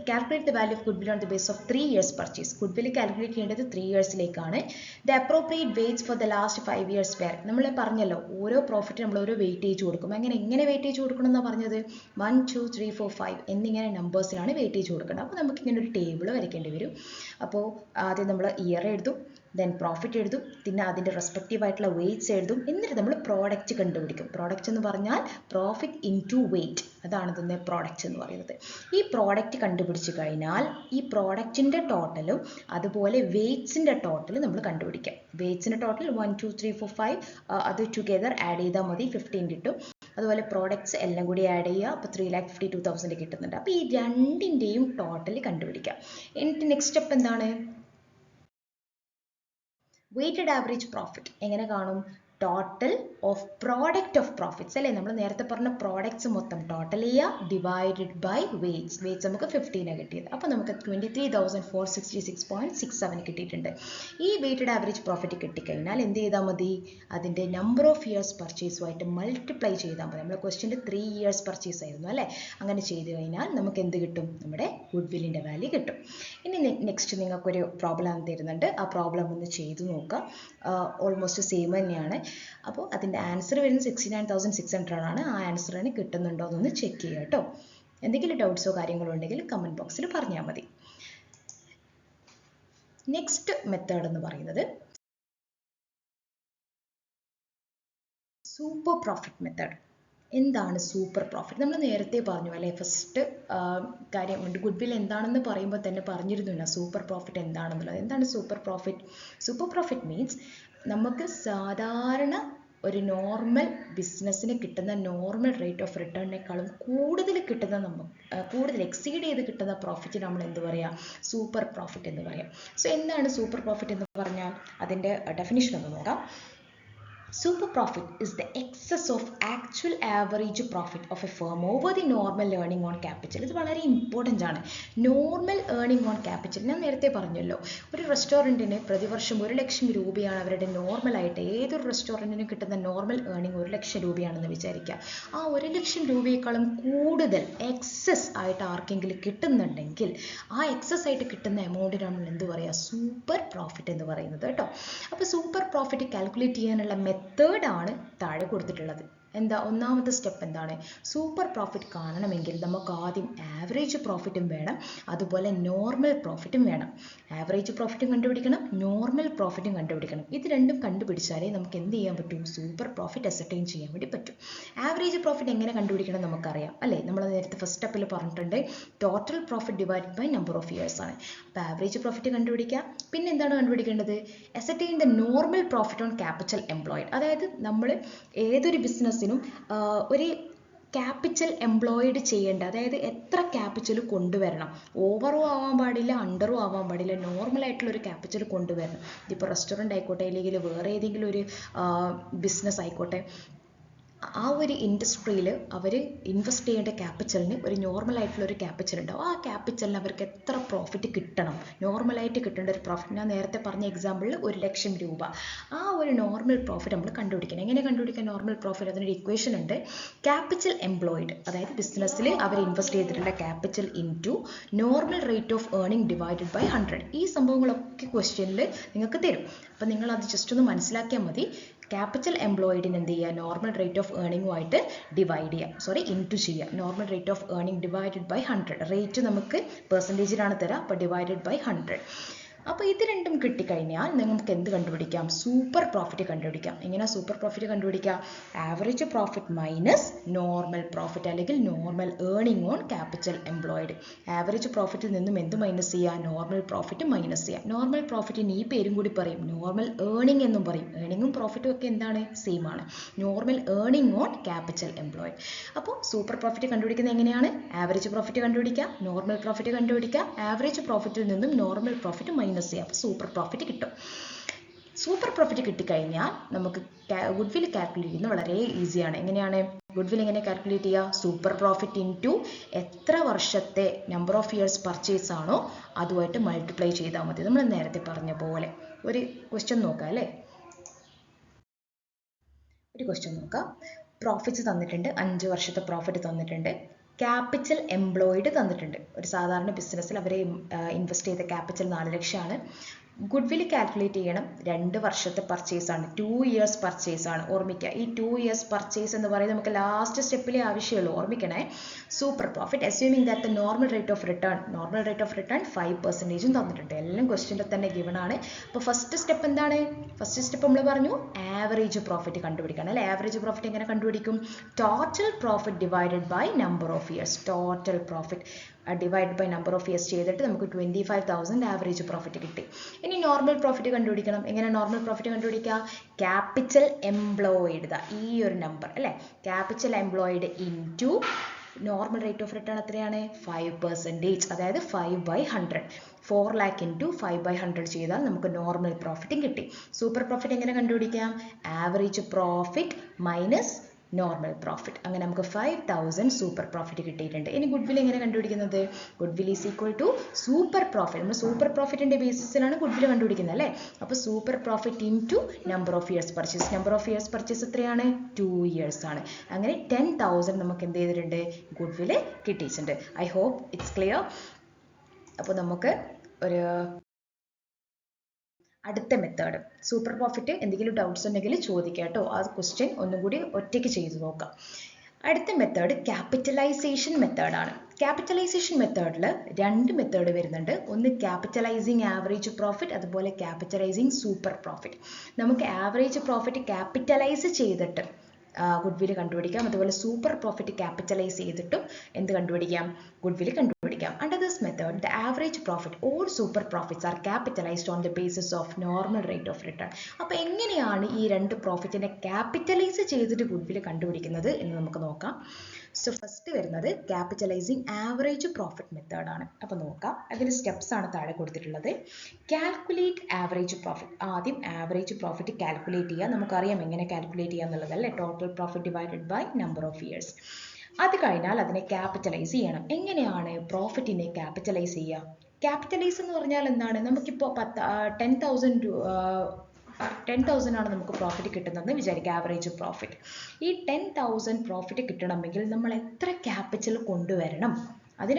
calculate the value of goodwill on the base of 3 years purchase. Goodwill calculate ചെയ്യേണ്ടത് 3 ഇയേഴ്സിലേക്കാണ്. The appropriate weights for the last 5 years were. നമ്മൾ പറഞ്ഞല്ലോ ഓരോ പ്രോഫിറ്റ് നമ്മൾ ഓരോ വെയിറ്റേജ് കൊടുക്കും. എങ്ങനെ വെയിറ്റേജ് കൊടുക്കണം എന്നാണ് പറഞ്ഞത്, 1, 2, 3, 4, 5 എന്നിങ്ങനെ നമ്പേഴ്സിനാണ് വെയിറ്റേജ് കൊടുക്കുന്നത്. അപ്പോൾ നമുക്ക് ഇങ്ങനെ ഒരു ടേബിൾ വരയ്ക്കേണ്ടി വരും. അപ്പോൾ ആദ്യം നമ്മൾ ഇയർ എഴുതും, ദെൻ പ്രോഫിറ്റ് എഴുതും, പിന്നെ അതിൻ്റെ റെസ്പെക്റ്റീവ് ആയിട്ടുള്ള വെയ്റ്റ്സ് എഴുതും, എന്നിട്ട് നമ്മൾ പ്രോഡക്റ്റ് കണ്ടുപിടിക്കും. പ്രോഡക്റ്റ് എന്ന് പറഞ്ഞാൽ പ്രോഫിറ്റ് ഇൻ ടു വെയ്റ്റ്, അതാണ് തന്നെ പ്രോഡക്റ്റ് എന്ന് പറയുന്നത്. ഈ പ്രോഡക്റ്റ് കണ്ടുപിടിച്ച് കഴിഞ്ഞാൽ ഈ പ്രോഡക്റ്റിൻ്റെ ടോട്ടലും അതുപോലെ വെയ്റ്റ്സിൻ്റെ ടോട്ടലും നമ്മൾ കണ്ടുപിടിക്കാം. വെയ്റ്റ്സിൻ്റെ ടോട്ടൽ 1, 2, 3, 4, 5 അത് ടുഗെദർ ആഡ് ചെയ്താൽ മതി, 15 കിട്ടും. അതുപോലെ പ്രോഡക്ട്സ് എല്ലാം കൂടി ആഡ് ചെയ്യുക, അപ്പോൾ 3,52,000 കിട്ടുന്നുണ്ട്. അപ്പോൾ ഈ രണ്ടിൻ്റെയും ടോട്ടൽ കണ്ടുപിടിക്കാം. എന്നിട്ട് നെക്സ്റ്റ് സ്റ്റെപ്പ് എന്താണ്, വെയ്റ്റഡ് ആവറേജ് പ്രോഫിറ്റ് എങ്ങനെ കാണും, total of product of profits അല്ലേ. നമ്മൾ നേരത്തെ പറഞ്ഞ പ്രോഡക്ട്സ് മൊത്തം ടോട്ടൽ ചെയ്യുക, ഡിവൈഡഡ് ബൈ വെയ്റ്റ്സ്. വെയ്റ്റ്സ് നമുക്ക് 15 കിട്ടിയത്. അപ്പോൾ നമുക്ക് 23,466.67 കിട്ടിയിട്ടുണ്ട്. ഈ വെയ്റ്റഡ് ആവറേജ് പ്രോഫിറ്റ് കിട്ടിക്കഴിഞ്ഞാൽ എന്ത് ചെയ്താൽ മതി, അതിൻ്റെ നമ്പർ ഓഫ് ഇയേഴ്സ് പർച്ചേസുമായിട്ട് മൾട്ടിപ്ലൈ ചെയ്താൽ മതി. നമ്മൾ ക്വസ്റ്റ്യൻ്റെ 3 ഇയേഴ്സ് പർച്ചേസ് ആയിരുന്നു അല്ലേ. അങ്ങനെ ചെയ്ത് കഴിഞ്ഞാൽ നമുക്ക് എന്ത് കിട്ടും, നമ്മുടെ ഗുഡ് വില്ലിൻ്റെ വാല്യൂ കിട്ടും. ഇനി നെക്സ്റ്റ് നിങ്ങൾക്കൊരു പ്രോബ്ലം തരുന്നുണ്ട്, ആ പ്രോബ്ലം ഒന്ന് ചെയ്തു നോക്കുക. ഓൾമോസ്റ്റ് സെയിം തന്നെയാണ്. അപ്പോൾ അതിൻ്റെ ആൻസർ വരുന്നത് 69,600 ആണ്. ആ ആൻസറിന് കിട്ടുന്നുണ്ടോ എന്നൊന്ന് ചെക്ക് ചെയ്യുക കേട്ടോ. എന്തെങ്കിലും ഡൗട്ട്സോ കാര്യങ്ങളോ ഉണ്ടെങ്കിൽ കമൻറ്റ് ബോക്സിൽ പറഞ്ഞാൽ മതി. നെക്സ്റ്റ് മെത്തേഡ് എന്ന് പറയുന്നത് സൂപ്പർ പ്രോഫിറ്റ് മെത്തേഡ്. എന്താണ് സൂപ്പർ പ്രോഫിറ്റ്? നമ്മൾ നേരത്തെ പറഞ്ഞു അല്ലേ, ഫസ്റ്റ് കാര്യം ഗുഡ് വിൽ എന്താണെന്ന് പറയുമ്പോൾ തന്നെ പറഞ്ഞിരുന്നില്ല സൂപ്പർ പ്രോഫിറ്റ് എന്താണെന്നുള്ളത്. എന്താണ് super profit? Super profit means നമുക്ക് സാധാരണ ഒരു നോർമൽ ബിസിനസ്സിന് കിട്ടുന്ന നോർമൽ റേറ്റ് ഓഫ് റിട്ടേണിനേക്കാളും കൂടുതൽ കിട്ടുന്ന കൂടുതൽ എക്സീഡ് ചെയ്ത് കിട്ടുന്ന പ്രോഫിറ്റ് നമ്മൾ എന്ത് പറയുക, സൂപ്പർ പ്രോഫിറ്റ് എന്ന് പറയാം. സോ എന്താണ് സൂപ്പർ പ്രോഫിറ്റ് എന്ന് പറഞ്ഞാൽ അതിൻ്റെ ഡെഫിനിഷൻ ഒന്ന് നോക്കാം. Super profit is the excess of actual average profit of a firm over the normal earning on capital. ഇത് വളരെ ഇമ്പോർട്ടൻ്റ് ആണ്. നോർമൽ ഏർണിംഗ് ഓൺ ക്യാപിറ്റൽ ഞാൻ നേരത്തെ പറഞ്ഞല്ലോ. ഒരു റെസ്റ്റോറൻറ്റിന് പ്രതിവർഷം 1 ലക്ഷം രൂപയാണ് അവരുടെ നോർമലായിട്ട്, ഏതൊരു റെസ്റ്റോറൻറ്റിനും കിട്ടുന്ന നോർമൽ ഏർണിംഗ് 1 ലക്ഷം രൂപയാണെന്ന് വിചാരിക്കുക. ആ 1 ലക്ഷം രൂപയേക്കാളും കൂടുതൽ എക്സസ് ആയിട്ട് ആർക്കെങ്കിലും കിട്ടുന്നുണ്ടെങ്കിൽ ആ എക്സസ് ആയിട്ട് കിട്ടുന്ന എമൗണ്ടിന് നമ്മൾ എന്ത് പറയുക, സൂപ്പർ പ്രോഫിറ്റ് എന്ന് പറയുന്നത് കേട്ടോ. അപ്പോൾ സൂപ്പർ പ്രോഫിറ്റ് കാൽക്കുലേറ്റ് ചെയ്യാനുള്ള മെത്തേഡാണ് താഴെ കൊടുത്തിട്ടുള്ളത്. എന്താ ഒന്നാമത്തെ സ്റ്റെപ്പ് എന്താണ്, സൂപ്പർ പ്രോഫിറ്റ് കാണണമെങ്കിൽ നമുക്ക് ആദ്യം ആവറേജ് പ്രോഫിറ്റും വേണം, അതുപോലെ നോർമൽ പ്രോഫിറ്റും വേണം. ആവറേജ് പ്രോഫിറ്റും കണ്ടുപിടിക്കണം, നോർമൽ പ്രോഫിറ്റും കണ്ടുപിടിക്കണം. ഇത് രണ്ടും കണ്ടുപിടിച്ചാലേ നമുക്ക് എന്ത് ചെയ്യാൻ പറ്റും, സൂപ്പർ പ്രോഫിറ്റ് അസർട്ടൈൻ ചെയ്യാൻ വേണ്ടി പറ്റും. ആവറേജ് പ്രോഫിറ്റ് എങ്ങനെ കണ്ടുപിടിക്കണം നമുക്കറിയാം അല്ലേ. നമ്മൾ നേരത്തെ ഫസ്റ്റ് സ്റ്റെപ്പിൽ പറഞ്ഞിട്ടുണ്ട് total profit divide by number of years ആണ്. അപ്പോൾ ആവറേജ് പ്രോഫിറ്റ് കണ്ടുപിടിക്കുക. പിന്നെ എന്താണ് കണ്ടുപിടിക്കേണ്ടത്, ascertain the normal profit on capital employed. അതായത് നമ്മൾ ഏതൊരു ബിസിനസ്സിനും ഒരു ക്യാപിറ്റൽ എംപ്ലോയിഡ് ചെയ്യേണ്ട, അതായത് എത്ര ക്യാപിറ്റൽ കൊണ്ടുവരണം, ഓവറും ആവാൻ പാടില്ല അണ്ടറും ആവാൻ പാടില്ല, നോർമലായിട്ടുള്ളൊരു ക്യാപിറ്റൽ കൊണ്ടുവരണം. ഇതിപ്പോൾ റെസ്റ്റോറൻറ്റ് ആയിക്കോട്ടെ അല്ലെങ്കിൽ വേറെ ഏതെങ്കിലും ഒരു ബിസിനസ് ആയിക്കോട്ടെ, ആ ഒരു ഇൻഡസ്ട്രിയിൽ അവർ ഇൻവെസ്റ്റ് ചെയ്യേണ്ട ക്യാപിറ്റലിന് ഒരു നോർമലായിട്ടുള്ള ഒരു ക്യാപിറ്റൽ ഉണ്ടാവും. ആ ക്യാപിറ്റലിന് അവർക്ക് എത്ര പ്രോഫിറ്റ് കിട്ടണം, നോർമലായിട്ട് കിട്ടേണ്ട ഒരു പ്രോഫിറ്റ്, ഞാൻ നേരത്തെ പറഞ്ഞ എക്സാമ്പിളിൽ 1,00,000 രൂപ, ആ ഒരു നോർമൽ പ്രോഫിറ്റ് നമ്മൾ കണ്ടുപിടിക്കണം. എങ്ങനെ കണ്ടുപിടിക്കാൻ നോർമൽ പ്രോഫിറ്റ്? അതിനൊരു ഇക്വേഷൻ ഉണ്ട്. ക്യാപിറ്റൽ എംപ്ലോയിഡ്, അതായത് ബിസിനസ്സിൽ അവർ ഇൻവെസ്റ്റ് ചെയ്തിട്ടുള്ള capital into normal rate of earning divided by 100. ഈ സംഭവങ്ങളൊക്കെ ക്വസ്റ്റ്യനിൽ നിങ്ങൾക്ക് തരും. അപ്പം നിങ്ങൾ അത് ജസ്റ്റ് ഒന്ന് മനസ്സിലാക്കിയാൽ മതി. ക്യാപിറ്റൽ എംപ്ലോയിഡിന് എന്ത് ചെയ്യുക? നോർമൽ റേറ്റ് ഓഫ് ഏർണിംഗുമായിട്ട് ഡിവൈഡ് ചെയ്യുക, ഇൻറ്റു ചെയ്യുക. Normal rate of earning divided by 100. Rate നമുക്ക് പെർസെൻറ്റേജിലാണ് തരാം, അപ്പോൾ ഡിവൈഡഡ് ബൈ 100. അപ്പോൾ ഇത് രണ്ടും കിട്ടിക്കഴിഞ്ഞാൽ നിങ്ങൾക്ക് എന്ത് കണ്ടുപിടിക്കാം? സൂപ്പർ പ്രോഫിറ്റ് കണ്ടുപിടിക്കാം. എങ്ങനെയാണ് സൂപ്പർ പ്രോഫിറ്റ് കണ്ടുപിടിക്കുക? Average profit minus normal profit, അല്ലെങ്കിൽ normal earning on capital employed. Average പ്രോഫിറ്റിൽ നിന്നും എന്ത് മൈനസ് ചെയ്യുക? നോർമൽ പ്രോഫിറ്റ് മൈനസ് ചെയ്യുക. നോർമൽ പ്രോഫിറ്റിന് ഈ പേരും കൂടി പറയും, നോർമൽ ഏർണിംഗ് എന്നും പറയും. ഏർണിംഗും പ്രോഫിറ്റും ഒക്കെ എന്താണ്? സെയിം ആണ്. Normal earning on capital employed. അപ്പോൾ സൂപ്പർ പ്രോഫിറ്റ് കണ്ടുപിടിക്കുന്നത് എങ്ങനെയാണ്? ആവറേജ് പ്രോഫിറ്റ് കണ്ടുപിടിക്കുക, നോർമൽ പ്രോഫിറ്റ് കണ്ടുപിടിക്കുക, ആവറേജ് പ്രോഫിറ്റിൽ നിന്നും നോർമൽ പ്രോഫിറ്റ് മൈനസ് ചെയ്യുക. അപ്പോൾ സൂപ്പർ പ്രോഫിറ്റ് കിട്ടും. സൂപ്പർ പ്രോഫിറ്റ് കിട്ടിക്കഴിഞ്ഞാൽ നമുക്ക് ഗുഡ്വിൽ കാൽക്കുലേറ്റ് ചെയ്യുന്നത് വളരെ ഈസിയാണ്. എങ്ങനെയാണ് ഗുഡ്വിൽ എങ്ങനെ കാൽക്കുലേറ്റ് ചെയ്യുക? സൂപ്പർ പ്രോഫിറ്റ് ഇൻറ്റു എത്ര വർഷത്തെ നമ്പർ ഓഫ് ഇയേഴ്സ് പർച്ചേസ് ആണോ അതുമായിട്ട് മൾട്ടിപ്ലൈ ചെയ്താൽ മതി. നമ്മൾ നേരത്തെ പറഞ്ഞ പോലെ ഒരു ക്വസ്റ്റ്യൻ നോക്കാം അല്ലേ? ഒരു ക്വസ്റ്റ്യൻ നോക്കാം. പ്രോഫിറ്റ്സ് തന്നിട്ടുണ്ട്, 5 വർഷത്തെ പ്രോഫിറ്റ് തന്നിട്ടുണ്ട്. ക്യാപിറ്റൽ എംപ്ലോയിഡ് തന്നിട്ടുണ്ട്. ഒരു സാധാരണ ബിസിനസ്സിൽ അവർ ഇൻവെസ്റ്റ് ചെയ്ത ക്യാപിറ്റൽ 4 ലക്ഷമാണ്. ഗുഡ്വിൽ കാൽക്കുലേറ്റ് ചെയ്യണം. 2 വർഷത്തെ പർച്ചേസ് ആണ്, 2 ഇയേഴ്സ് പർച്ചേസ് ആണ്. ഓർമ്മിക്കുക, ഈ 2 ഇയേഴ്സ് പർച്ചേസ് എന്ന് പറയുന്നത് നമുക്ക് ലാസ്റ്റ് സ്റ്റെപ്പിലേ ആവശ്യമുള്ളൂ. ഓർമ്മിക്കണേ. Super profit assuming that the normal rate of return, normal rate of return 5% തന്നിട്ടുണ്ട്. എല്ലാം ക്വസ്റ്റ്യൻ്റെ തന്നെ ഗിവൺ ആണ്. അപ്പോൾ ഫസ്റ്റ് സ്റ്റെപ്പ് എന്താണ്? ഫസ്റ്റ് സ്റ്റെപ്പ് നമ്മൾ പറഞ്ഞു ആവറേജ് പ്രോഫിറ്റ് കണ്ടുപിടിക്കണം അല്ലേ? ആവറേജ് പ്രോഫിറ്റ് എങ്ങനെ കണ്ടുപിടിക്കും? Total profit divided by number of years. Total profit divide by number of years ചെയ്തിട്ട് നമുക്ക് 25,000 ആവറേജ് പ്രോഫിറ്റ് കിട്ടി. ഇനി നോർമൽ പ്രോഫിറ്റ് കണ്ടുപിടിക്കണം. എങ്ങനെ നോർമൽ പ്രോഫിറ്റ് കണ്ടുപിടിക്കുക? ക്യാപിറ്റൽ എംപ്ലോയിഡ്, ഈ ഒരു നമ്പർ അല്ലേ? Capital employed into normal rate of return എത്രയാണ്? 5%, അതായത് 5/100. 4 lakh ഇൻറ്റു 5/100 ചെയ്താൽ നമുക്ക് നോർമൽ പ്രോഫിറ്റും കിട്ടി. സൂപ്പർ പ്രോഫിറ്റ് എങ്ങനെ കണ്ടുപിടിക്കാം? Average profit minus normal profit. അങ്ങനെ നമുക്ക് 5,000 സൂപ്പർ പ്രോഫിറ്റ് കിട്ടിയിട്ടുണ്ട്. ഇനി ഗുഡ്വിൽ എങ്ങനെ കണ്ടുപിടിക്കുന്നത്? Goodwill is equal to super profit. നമ്മൾ സൂപ്പർ പ്രോഫിറ്റിന്റെ ബേസിസിലാണ് ഗുഡ്വിൽ കണ്ടുപിടിക്കുന്നത് അല്ലേ? അപ്പോൾ super profit into number of years purchase. Number of years purchase എത്രയാണ്? 2 ഇയേഴ്സ് ആണ്. അങ്ങനെ 10,000 നമുക്ക് എന്ത് ചെയ്തിട്ടുണ്ട്? ഗുഡ്വിൽ കിട്ടിയിട്ടുണ്ട്. I hope it's clear. അപ്പോൾ നമുക്ക് ഒരു അടുത്ത മെത്തേഡ് സൂപ്പർ പ്രോഫിറ്റ് എന്തെങ്കിലും ഡൗട്ട്സ് ഉണ്ടെങ്കിൽ ചോദിക്കാം കേട്ടോ. ആ ക്വസ്റ്റ്യൻ ഒന്നും കൂടി ഒറ്റയ്ക്ക് ചെയ്തു നോക്കാം. അടുത്ത മെത്തേഡ് ക്യാപിറ്റലൈസേഷൻ മെത്തേഡാണ്. ക്യാപിറ്റലൈസേഷൻ മെത്തേഡിൽ 2 മെത്തേഡ് വരുന്നുണ്ട്. ഒന്ന് ക്യാപിറ്റലൈസിങ് ആവറേജ് പ്രോഫിറ്റ്, അതുപോലെ ക്യാപിറ്റലൈസിങ് സൂപ്പർ പ്രോഫിറ്റ്. നമുക്ക് ആവറേജ് പ്രോഫിറ്റ് ക്യാപിറ്റലൈസ് ചെയ്തിട്ട് ഗുഡ്വിൽ കണ്ടുപിടിക്കാം. അതുപോലെ സൂപ്പർ പ്രോഫിറ്റ് ക്യാപിറ്റലൈസ് ചെയ്തിട്ടും എന്ത് കണ്ടുപിടിക്കാം? ഗുഡ്വിൽ കണ്ടുപിടിക്കാം. Under this method the average profit or super profits are capitalised on the basis of normal rate of return. അപ്പോൾ എങ്ങനെയാണ് ഈ 2 പ്രോഫിറ്റിനെ ക്യാപിറ്റലൈസ് ചെയ്തിട്ട് ഗുഡ്വിൽ കണ്ടുപിടിക്കുന്നത് എന്ന് നമുക്ക് നോക്കാം. സോ ഫസ്റ്റ് വരുന്നത് ക്യാപിറ്റലൈസിങ് ആവറേജ് പ്രോഫിറ്റ് മെത്തേഡാണ്. അപ്പോൾ നോക്കാം, അതിൻ്റെ സ്റ്റെപ്സ് ആണ് താഴെ കൊടുത്തിട്ടുള്ളത്. Calculate average profit. ആദ്യം ആവറേജ് പ്രോഫിറ്റ് കാൽക്കുലേറ്റ് ചെയ്യുക. നമുക്കറിയാം എങ്ങനെ കാൽക്കുലേറ്റ് ചെയ്യുക എന്നുള്ളതല്ലേ? Total profit divided by number of years. അത് കഴിഞ്ഞാൽ അതിനെ ക്യാപിറ്റലൈസ് ചെയ്യണം. എങ്ങനെയാണ് പ്രോഫിറ്റിനെ ക്യാപിറ്റലൈസ് ചെയ്യുക? ക്യാപിറ്റലൈസ് എന്ന് പറഞ്ഞാൽ എന്താണ്? നമുക്കിപ്പോൾ 10,000 ആണ് നമുക്ക് പ്രോഫിറ്റ് കിട്ടുന്നതെന്ന് വിചാരിക്കുക, ആവറേജ് പ്രോഫിറ്റ്. ഈ 10,000 പ്രോഫിറ്റ് കിട്ടണമെങ്കിൽ നമ്മൾ എത്ര ക്യാപിറ്റൽ കൊണ്ടുവരണം? അത്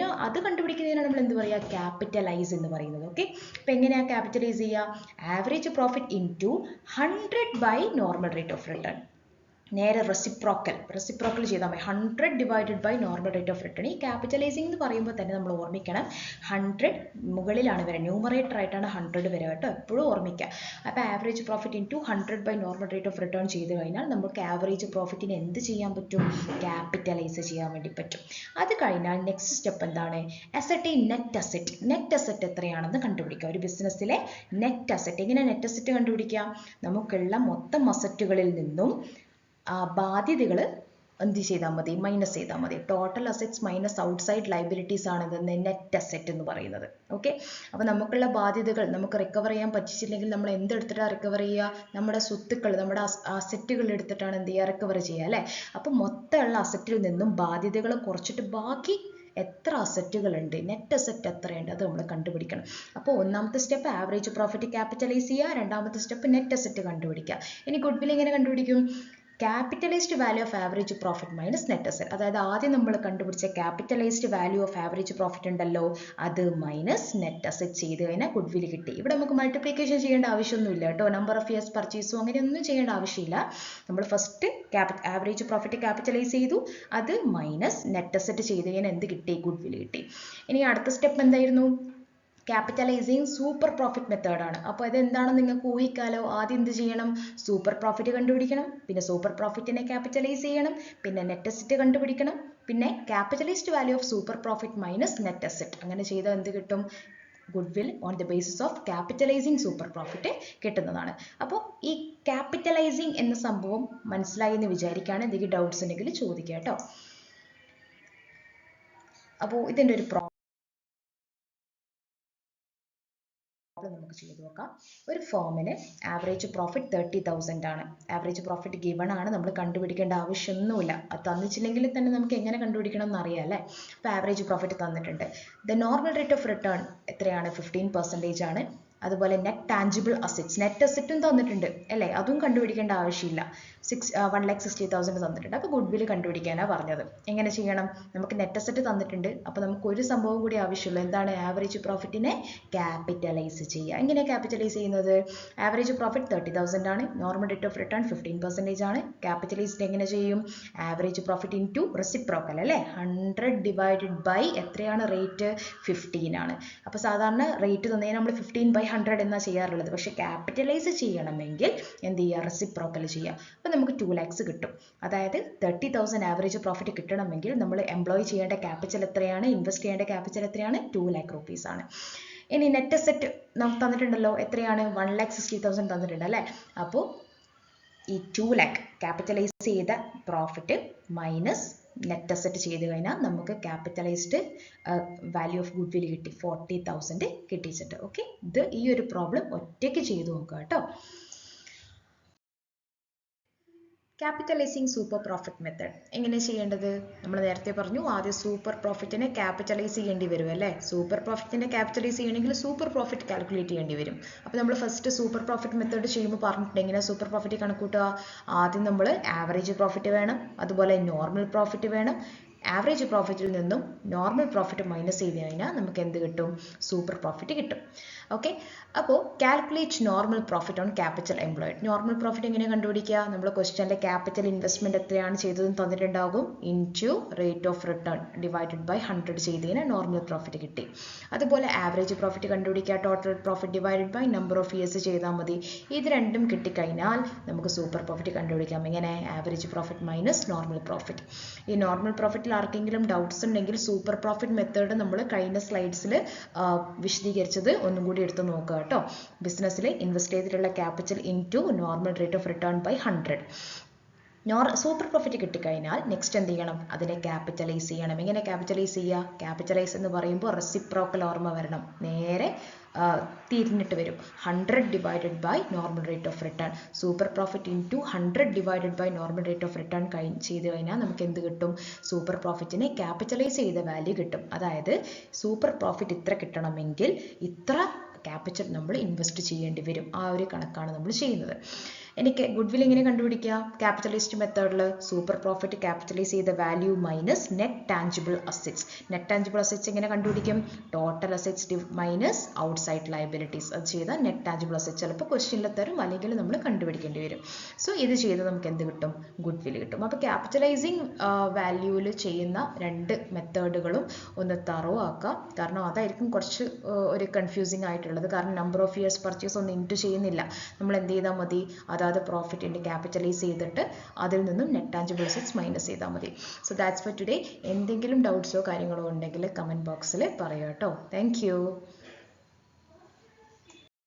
കണ്ടുപിടിക്കുന്നതിനാണ് നമ്മൾ എന്ത് പറയുക? ക്യാപിറ്റലൈസ് എന്ന് പറയുന്നത്. ഓക്കെ, അപ്പോൾ എങ്ങനെയാണ് ക്യാപിറ്റലൈസ് ചെയ്യുക? Average profit into 100 by normal rate of return. നേരെ റെസിപ്രോക്കൽ ചെയ്താൽ മതി. 100 divided by normal rate of return. ഈ ക്യാപിറ്റലൈസിംഗ് എന്ന് പറയുമ്പോൾ തന്നെ നമ്മൾ ഓർമ്മിക്കണം 100 മുകളിലാണ് വരിക, ന്യൂമറേറ്റർ ആയിട്ടാണ് 100 വരിക കേട്ടോ, എപ്പോഴും ഓർമ്മിക്കുക. അപ്പോൾ average profit into 100 by normal rate of return ചെയ്ത് കഴിഞ്ഞാൽ നമുക്ക് ആവറേജ് പ്രോഫിറ്റിന് എന്ത് ചെയ്യാൻ പറ്റും? ക്യാപിറ്റലൈസ് ചെയ്യാൻ വേണ്ടി പറ്റും. അത് കഴിഞ്ഞാൽ നെക്സ്റ്റ് സ്റ്റെപ്പ് എന്താണ്? Asset net asset. Net asset എത്രയാണെന്ന് കണ്ടുപിടിക്കുക. ഒരു ബിസിനസ്സിലെ നെറ്റ് അസെറ്റ്. എങ്ങനെ നെറ്റ് അസെറ്റ് കണ്ടുപിടിക്കുക? നമുക്കുള്ള മൊത്തം അസറ്റുകളിൽ നിന്നും ബാധ്യതകൾ എന്ത് ചെയ്താൽ മതി, മൈനസ് ചെയ്താൽ മതി. Total assets minus outside liabilities ആണ് ഇതെന്ന് നെറ്റ് അസെറ്റ് എന്ന് പറയുന്നത്. ഓക്കെ, അപ്പോൾ നമുക്കുള്ള ബാധ്യതകൾ നമുക്ക് റിക്കവർ ചെയ്യാൻ പറ്റിച്ചില്ലെങ്കിൽ നമ്മൾ എന്തെടുത്തിട്ടാണ് റിക്കവർ ചെയ്യുക? നമ്മുടെ സ്വത്തുക്കൾ, നമ്മുടെ അസറ്റുകൾ എടുത്തിട്ടാണ് എന്ത് ചെയ്യുക, റിക്കവർ ചെയ്യുക അല്ലേ. അപ്പോൾ മൊത്തമുള്ള അസറ്റിൽ നിന്നും ബാധ്യതകൾ കുറച്ചിട്ട് ബാക്കി എത്ര അസറ്റുകൾ ഉണ്ട്, നെറ്റ് അസറ്റ് എത്രയുണ്ട്, അത് നമ്മൾ കണ്ടുപിടിക്കണം. അപ്പോൾ ഒന്നാമത്തെ സ്റ്റെപ്പ് ആവറേജ് പ്രോഫിറ്റ് ക്യാപിറ്റലൈസ് ചെയ്യുക, രണ്ടാമത്തെ സ്റ്റെപ്പ് നെറ്റ് അസറ്റ് കണ്ടുപിടിക്കുക. ഇനി ഗുഡ്വിൽ എങ്ങനെ കണ്ടുപിടിക്കും? Capitalised value of average profit minus net asset. അതായത് ആദ്യം നമ്മൾ കണ്ടുപിടിച്ച capitalised value of average profit ഉണ്ടല്ലോ, അത് മൈനസ് നെറ്റ് അസറ്റ് ചെയ്ത് കഴിഞ്ഞാൽ ഗുഡ്വിൽ കിട്ടി. ഇവിടെ നമുക്ക് മൾട്ടിപ്ലിക്കേഷൻ ചെയ്യേണ്ട ആവശ്യമൊന്നുമില്ല കേട്ടോ. നമ്പർ ഓഫ് ഇയേഴ്സ് പർച്ചേസോ അങ്ങനെയൊന്നും ചെയ്യേണ്ട ആവശ്യമില്ല. നമ്മൾ ഫസ്റ്റ് ആവറേജ് പ്രോഫിറ്റ് ക്യാപിറ്റലൈസ് ചെയ്തു, അത് മൈനസ് നെറ്റ് അസറ്റ് ചെയ്ത് കഴിഞ്ഞാൽ എന്ത് കിട്ടി? ഗുഡ്വിൽ കിട്ടി. ഇനി അടുത്ത സ്റ്റെപ്പ് എന്തായിരുന്നു? ക്യാപിറ്റലൈസിങ് സൂപ്പർ പ്രോഫിറ്റ് മെത്തേഡാണ്. അപ്പോൾ അതെന്താണെന്ന് നിങ്ങൾക്ക് ഊഹിക്കാലോ. ആദ്യം എന്ത് ചെയ്യണം? സൂപ്പർ പ്രോഫിറ്റ് കണ്ടുപിടിക്കണം, പിന്നെ സൂപ്പർ പ്രോഫിറ്റിനെ ക്യാപിറ്റലൈസ് ചെയ്യണം, പിന്നെ നെറ്റ് അസറ്റ് കണ്ടുപിടിക്കണം, പിന്നെ capitalised value of super profit minus net asset. അങ്ങനെ ചെയ്താൽ എന്ത് കിട്ടും? Goodwill on the basis of capitalising super profit കിട്ടുന്നതാണ്. അപ്പോൾ ഈ ക്യാപിറ്റലൈസിങ് എന്ന സംഭവം മനസ്സിലായി എന്ന് വിചാരിക്കുകയാണ്. എന്തെങ്കിലും ഡൗട്ട്സ് ഉണ്ടെങ്കിൽ ചോദിക്കുക കേട്ടോ. അപ്പോൾ ഇതിൻ്റെ ഒരു നമുക്ക് ചെയ്തു നോക്കാം. ഒരു ഫോമിന് ആവറേജ് പ്രോഫിറ്റ് 30,000 ആണ്. ആവറേജ് പ്രോഫിറ്റ് ഗിവൺ ആണ്, നമ്മൾ കണ്ടുപിടിക്കേണ്ട ആവശ്യമൊന്നുമില്ല. അത് തന്നിച്ചില്ലെങ്കിൽ തന്നെ നമുക്ക് എങ്ങനെ കണ്ടുപിടിക്കണം എന്ന് അറിയാം അല്ലേ. അപ്പോൾ ആവറേജ് പ്രോഫിറ്റ് തന്നിട്ടുണ്ട്. The normal rate of return എത്രയാണ്? 15% ആണ്. അതുപോലെ നെറ്റ് ടാഞ്ചിബിൾ അസറ്റ്സ്, നെറ്റ് അസറ്റും തന്നിട്ടുണ്ട് അല്ലേ, അതും കണ്ടുപിടിക്കേണ്ട ആവശ്യമില്ല. 1,60,000 തന്നിട്ടുണ്ട്. അപ്പോൾ ഗുഡ്വിൽ കണ്ടുപിടിക്കാനാണ് പറഞ്ഞത്. എങ്ങനെ ചെയ്യണം? നമുക്ക് നെറ്റ് അസറ്റ് തന്നിട്ടുണ്ട്, അപ്പോൾ നമുക്ക് ഒരു സംഭവം കൂടി ആവശ്യമുള്ളൂ. എന്താണ്? ആവറേജ് പ്രോഫിറ്റിനെ ക്യാപിറ്റലൈസ് ചെയ്യുക. എങ്ങനെ ക്യാപിറ്റലൈസ് ചെയ്യുന്നത്? ആവറേജ് പ്രോഫിറ്റ് 30,000 ആണ്, നോർമൽ റേറ്റ് ഓഫ് റിട്ടേൺ 15% ആണ്. ക്യാപിറ്റലൈസ്ഡ് എങ്ങനെ ചെയ്യും? ആവറേജ് പ്രോഫിറ്റ് ഇൻറ്റു റെസിപ്രോക്കൽ അല്ലേ, 100 ഡിവൈഡഡ് ബൈ എത്രയാണ് റേറ്റ്? 15 ആണ്. അപ്പോൾ സാധാരണ റേറ്റ് തന്നതിന് നമ്മൾ 15/100 എന്നാണ് ചെയ്യാറുള്ളത്. പക്ഷേ ക്യാപിറ്റലൈസ് ചെയ്യണമെങ്കിൽ എന്ത് ചെയ്യുക? റെസിപ്രോക്കൽ ചെയ്യുക. അപ്പോൾ നമുക്ക് 2 lakhs കിട്ടും. അതായത് 30,000 ആവറേജ് പ്രോഫിറ്റ് കിട്ടണമെങ്കിൽ നമ്മൾ എംപ്ലോയ് ചെയ്യേണ്ട ക്യാപിറ്റൽ എത്രയാണ്? ഇൻവെസ്റ്റ് ചെയ്യേണ്ട ക്യാപിറ്റൽ എത്രയാണ്? 2 lakh rupees ആണ്. ഇനി നെറ്റ് അസറ്റ് നമുക്ക് തന്നിട്ടുണ്ടല്ലോ, എത്രയാണ്? 1,60,000 തന്നിട്ടുണ്ട് അല്ലേ. അപ്പോൾ ഈ 2 lakh ക്യാപിറ്റലൈസ് ചെയ്ത പ്രോഫിറ്റ് മൈനസ് നെറ്റ് അസറ്റ് ചെയ്ത് കഴിഞ്ഞാൽ നമുക്ക് ക്യാപിറ്റലൈസ്ഡ് വാല്യൂ ഓഫ് ഗുഡ്വിൽ കിട്ടി, 40,000 കിട്ടിച്ചിട്ട്. ഓക്കെ, ഇത് ഈ ഒരു പ്രോബ്ലം ഒറ്റയ്ക്ക് ചെയ്തു നോക്കുക കേട്ടോ. ക്യാപിറ്റലൈസിങ് സൂപ്പർ പ്രോഫിറ്റ് മെത്തേഡ് എങ്ങനെ ചെയ്യേണ്ടത്? നമ്മൾ നേരത്തെ പറഞ്ഞു, ആദ്യം സൂപ്പർ പ്രോഫിറ്റിനെ ക്യാപിറ്റലൈസ് ചെയ്യേണ്ടി വരും അല്ലേ. സൂപ്പർ പ്രോഫിറ്റിനെ ക്യാപിറ്റലൈസ് ചെയ്യണമെങ്കിൽ സൂപ്പർ പ്രോഫിറ്റ് കാൽക്കുലേറ്റ് ചെയ്യേണ്ടി വരും. അപ്പോൾ നമ്മൾ ഫസ്റ്റ് സൂപ്പർ പ്രോഫിറ്റ് മെത്തേഡ് ചെയ്യുമ്പോൾ പറഞ്ഞിട്ടുണ്ട് എങ്ങനെ സൂപ്പർ പ്രോഫിറ്റ് കണക്കൂട്ടുക. ആദ്യം നമ്മൾ ആവറേജ് പ്രോഫിറ്റ് വേണം, അതുപോലെ നോർമൽ പ്രോഫിറ്റ് വേണം. ആവറേജ് പ്രോഫിറ്റിൽ നിന്നും നോർമൽ പ്രോഫിറ്റ് മൈനസ് ചെയ്ത് കഴിഞ്ഞാൽ നമുക്ക് എന്ത് കിട്ടും? സൂപ്പർ പ്രോഫിറ്റ് കിട്ടും. ഓക്കെ, അപ്പോൾ calculate normal profit on capital employed. Normal profit എങ്ങനെ കണ്ടുപിടിക്കുക? നമ്മൾ ക്വസ്റ്റ്യനിലെ ക്യാപിറ്റൽ ഇൻവെസ്റ്റ്മെന്റ് എത്രയാണ് ചെയ്തതെന്ന് തന്നിട്ടുണ്ടാകും, into rate of return divided by 100 ചെയ്ത് കഴിഞ്ഞാൽ നോർമൽ പ്രോഫിറ്റ് കിട്ടി. അതുപോലെ ആവറേജ് പ്രോഫിറ്റ് കണ്ടുപിടിക്കുക, total profit divided by number of years ചെയ്താൽ മതി. ഇത് രണ്ടും കിട്ടിക്കഴിഞ്ഞാൽ നമുക്ക് സൂപ്പർ പ്രോഫിറ്റ് കണ്ടുപിടിക്കാം. എങ്ങനെ? Average profit minus normal profit. ഈ നോർമൽ പ്രോഫിറ്റിൽ ആർക്കെങ്കിലും ഡൗട്ട്സ് ഉണ്ടെങ്കിൽ സൂപ്പർ പ്രോഫിറ്റ് മെത്തേഡ് നമ്മൾ കഴിഞ്ഞ സ്ലൈഡ്സിൽ വിശദീകരിച്ചത് ഒന്നും കൂടി എടുത്ത് നോക്കുക കേട്ടോ. ബിസിനസ്സിൽ ഇൻവെസ്റ്റ് ചെയ്തിട്ടുള്ള capital into normal rate of return by 100. Super profit കിട്ടിക്കഴിഞ്ഞാൽ നെക്സ്റ്റ് എന്ത് ചെയ്യണം? അതിനെ ക്യാപിറ്റലൈസ് ചെയ്യണം. എങ്ങനെ ക്യാപിറ്റലൈസ് ചെയ്യുക? ക്യാപിറ്റലൈസ് എന്ന് പറയുമ്പോൾ റെസിപ്രോക്കൽ ഓർമ്മ വരണം, നേരെ തിരിഞ്ഞിട്ട് വരും. 100 divided by normal rate of return. Super profit into 100 divided by normal rate of return ചെയ്ത് കഴിഞ്ഞാൽ നമുക്ക് എന്ത് കിട്ടും? സൂപ്പർ പ്രോഫിറ്റിനെ ക്യാപിറ്റലൈസ് ചെയ്ത വാല്യൂ കിട്ടും. അതായത് സൂപ്പർ പ്രോഫിറ്റ് ഇത്ര കിട്ടണമെങ്കിൽ ഇത്ര ക്യാപിറ്റൽ നമ്മൾ ഇൻവെസ്റ്റ് ചെയ്യേണ്ടി വരും. ആ ഒരു കണക്കാണ് നമ്മൾ ചെയ്യുന്നത്. എനിക്ക് ഗുഡ്വിൽ എങ്ങനെ കണ്ടുപിടിക്കുക? ക്യാപിറ്റലിസ്റ്റ് മെത്തേഡിൽ സൂപ്പർ പ്രോഫിറ്റ് ക്യാപിറ്റലൈസ് ചെയ്ത value minus net tangible assets. Net tangible assets എങ്ങനെ കണ്ടുപിടിക്കും? Total assets minus outside liabilities. അത് ചെയ്താൽ നെറ്റ് ടാഞ്ചിബിൾ അസറ്റ്സ് ചിലപ്പോൾ ക്വസ്റ്റ്യനിൽ തരും, അല്ലെങ്കിൽ നമ്മൾ കണ്ടുപിടിക്കേണ്ടി വരും. സോ ഇത് ചെയ്ത് നമുക്ക് എന്ത് കിട്ടും? ഗുഡ്വിൽ കിട്ടും. അപ്പോൾ ക്യാപിറ്റലൈസിങ് വാല്യൂവിൽ ചെയ്യുന്ന രണ്ട് മെത്തേഡുകളും ഒന്ന് തറോ ആക്കുക. കാരണം അതായിരിക്കും കുറച്ച് ഒരു കൺഫ്യൂസിങ് ആയിട്ടുള്ളത്. കാരണം നമ്പർ ഓഫ് ഇയേഴ്സ് പർച്ചേസ് ഒന്നും ഇൻറ്റു ചെയ്യുന്നില്ല. നമ്മൾ എന്ത് ചെയ്താൽ മതി? അതായത് പ്രോഫിറ്റിൻ്റെ ക്യാപിറ്റലൈസ് ചെയ്തിട്ട് അതിൽ നിന്നും നെറ്റ് ടാഞ്ചിബിൾ അസറ്റ്സ് മൈനസ് ചെയ്താൽ മതി. So that's for today. എന്തെങ്കിലും ഡൗട്ട്സോ കാര്യങ്ങളോ ഉണ്ടെങ്കിൽ കമൻറ്റ് ബോക്സിൽ പറയാം കേട്ടോ. Thank you.